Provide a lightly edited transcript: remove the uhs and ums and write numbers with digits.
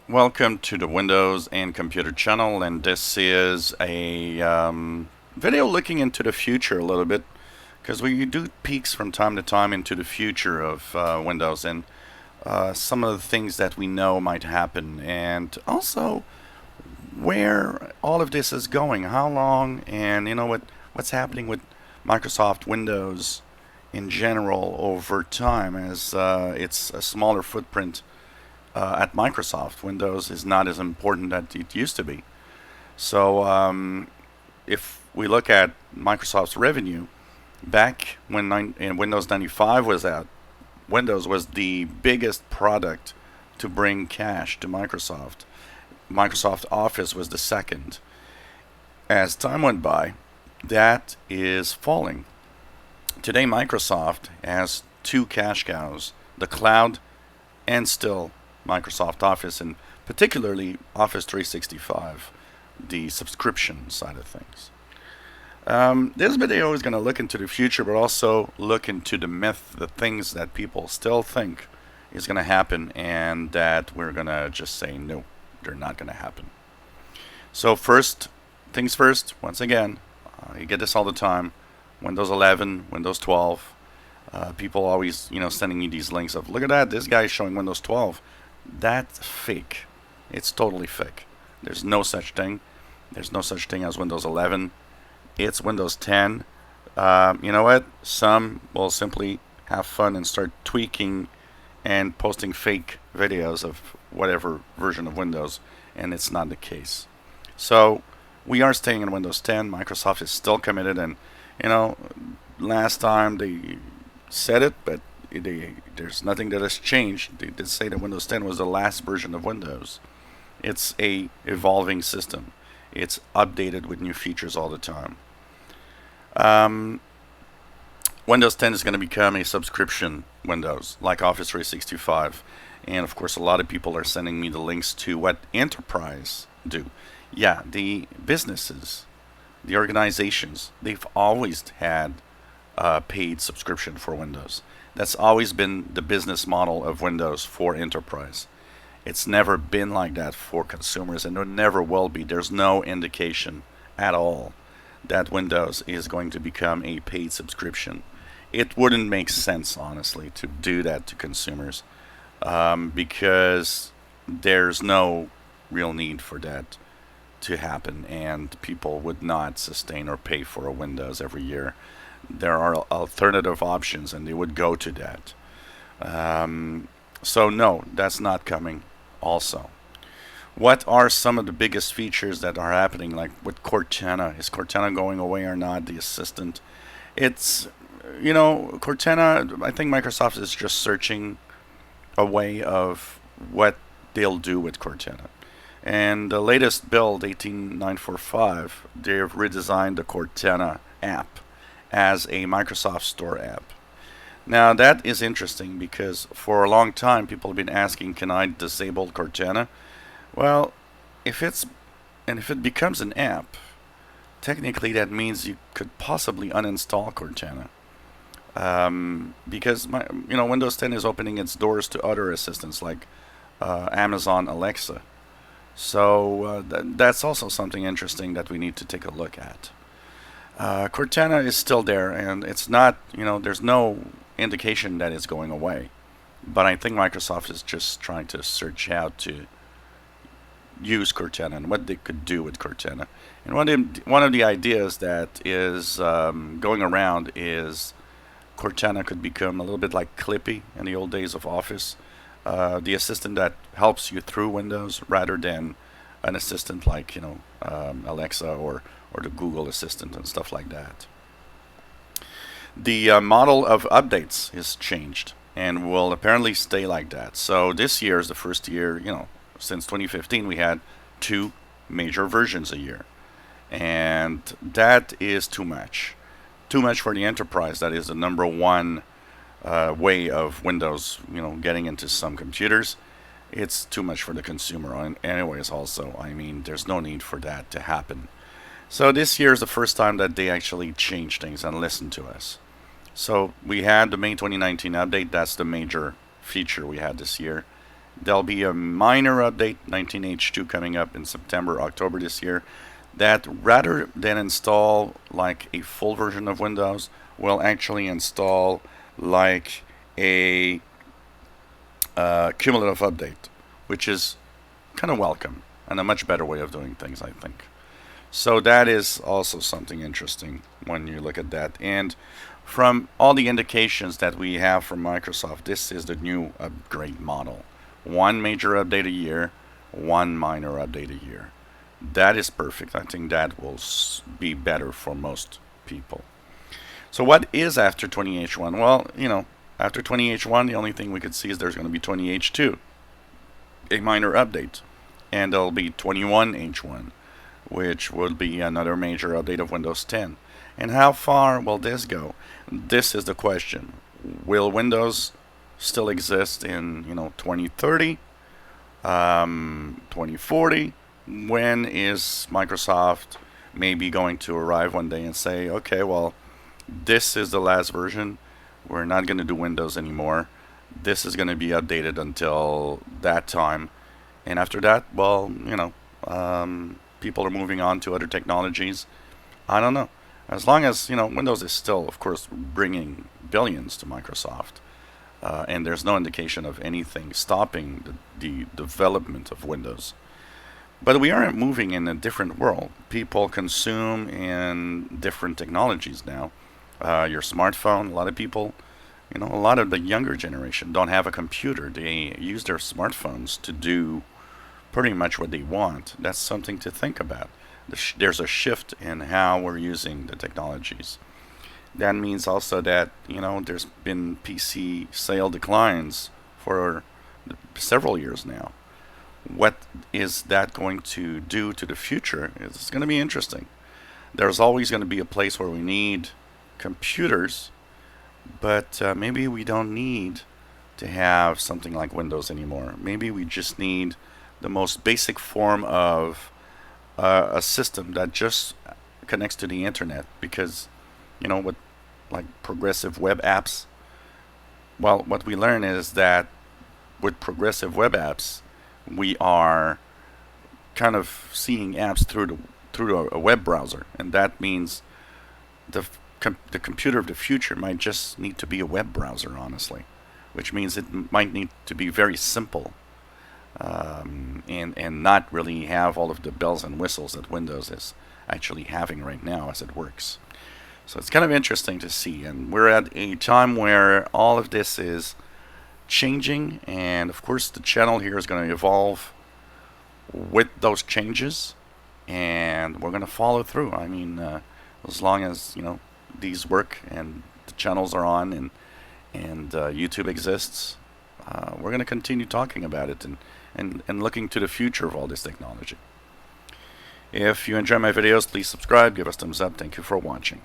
Welcome to the Windows and Computer channel, and this is a video looking into the future a little bit, because we do peeks from time to time into the future of Windows and some of the things that we know might happen, and also where all of this is going, how long, and what's happening with Microsoft Windows in general over time, as it's a smaller footprint at Microsoft. Windows is not as important as it used to be. So if we look at Microsoft's revenue, back when Windows 95 was out, Windows was the biggest product to bring cash to Microsoft. Microsoft Office was the second. As time went by, that is falling. Today, Microsoft has two cash cows, the cloud and still Microsoft Office, and particularly Office 365, the subscription side of things. This video is going to look into the future, but also look into the myth, the things that people still think is going to happen, and that we're going to just say no, they're not going to happen. So first things first, once again, you get this all the time, Windows 11, Windows 12, people always, sending you these links of, look at that, this guy is showing Windows 12. That's fake. It's totally fake. There's no such thing. There's no such thing as Windows 11. It's Windows 10. You know what? Some will simply have fun and start tweaking and posting fake videos of whatever version of Windows, and it's not the case. So we are staying in Windows 10. Microsoft is still committed, and last time they said it, but there's nothing that has changed. They did say that Windows 10 was the last version of Windows. It's a evolving system. It's updated with new features all the time. Windows 10 is going to become a subscription Windows, like Office 365. And of course, a lot of people are sending me the links to what enterprise do. Yeah, the businesses, the organizations, they've always had a paid subscription for Windows. That's always been the business model of Windows for enterprise. It's never been like that for consumers, and there never will be. There's no indication at all that Windows is going to become a paid subscription. It wouldn't make sense, honestly, to do that to consumers, because there's no real need for that to happen, and people would not sustain or pay for a Windows every year. There are alternative options, and they would go to that. So no, that's not coming also. What are some of the biggest features that are happening, like with Cortana? Is Cortana going away or not, the assistant? It's, Cortana, I think Microsoft is just searching a way of what they'll do with Cortana. And the latest build, 18945, they've redesigned the Cortana app as a Microsoft Store app. Now that is interesting, because for a long time people have been asking, can I disable Cortana? Well, if it becomes an app, technically that means you could possibly uninstall Cortana. Because Windows 10 is opening its doors to other assistants like Amazon Alexa. So that's also something interesting that we need to take a look at. Cortana is still there, and it's not, there's no indication that it's going away. But I think Microsoft is just trying to search how to use Cortana and what they could do with Cortana. And one of the ideas that is going around is Cortana could become a little bit like Clippy in the old days of Office, the assistant that helps you through Windows rather than an assistant like Alexa or the Google Assistant and stuff like that. The model of updates is changed and will apparently stay like that. So this year is the first year, since 2015 we had two major versions a year. And that is too much. Too much for the enterprise. That is the number one way of Windows, getting into some computers. It's too much for the consumer anyways also. I mean, there's no need for that to happen. So this year is the first time that they actually changed things and listened to us. So we had the May 2019 update. That's the major feature we had this year. There'll be a minor update, 19H2, coming up in September, October this year, that rather than install like a full version of Windows, will actually install like a cumulative update, which is kind of welcome and a much better way of doing things, I think. So that is also something interesting when you look at that. And from all the indications that we have from Microsoft, this is the new upgrade model. One major update a year, one minor update a year. That is perfect. I think that will be better for most people. So what is after 20H1? Well, after 20H1, the only thing we could see is there's going to be 20H2, a minor update. And there'll be 21H1, which will be another major update of Windows 10. And how far will this go? This is the question. Will Windows still exist in 2030, 2040? When is Microsoft maybe going to arrive one day and say, okay, well, this is the last version. We're not going to do Windows anymore. This is going to be updated until that time. And after that, well, people are moving on to other technologies. I don't know. As long as, Windows is still, of course, bringing billions to Microsoft, and there's no indication of anything stopping the development of Windows. But we are moving in a different world. People consume in different technologies now. Your smartphone, a lot of people, a lot of the younger generation don't have a computer. They use their smartphones to do pretty much what they want. That's something to think about. There's a shift in how we're using the technologies. That means also that, there's been PC sale declines for several years now. What is that going to do to the future? It's going to be interesting. There's always going to be a place where we need computers, but maybe we don't need to have something like Windows anymore. Maybe we just need the most basic form of a system that just connects to the internet, because with like progressive web apps, well, what we learn is that with progressive web apps, we are kind of seeing apps through a web browser, and that means the computer of the future might just need to be a web browser, honestly, which means it might need to be very simple, and not really have all of the bells and whistles that Windows is actually having right now as it works. So it's kind of interesting to see, and we're at a time where all of this is changing, and of course the channel here is going to evolve with those changes, and we're going to follow through. I mean, as long as these work and the channels are on and YouTube exists, we're going to continue talking about it and looking to the future of all this technology. If you enjoy my videos, please subscribe, give us thumbs up. Thank you for watching.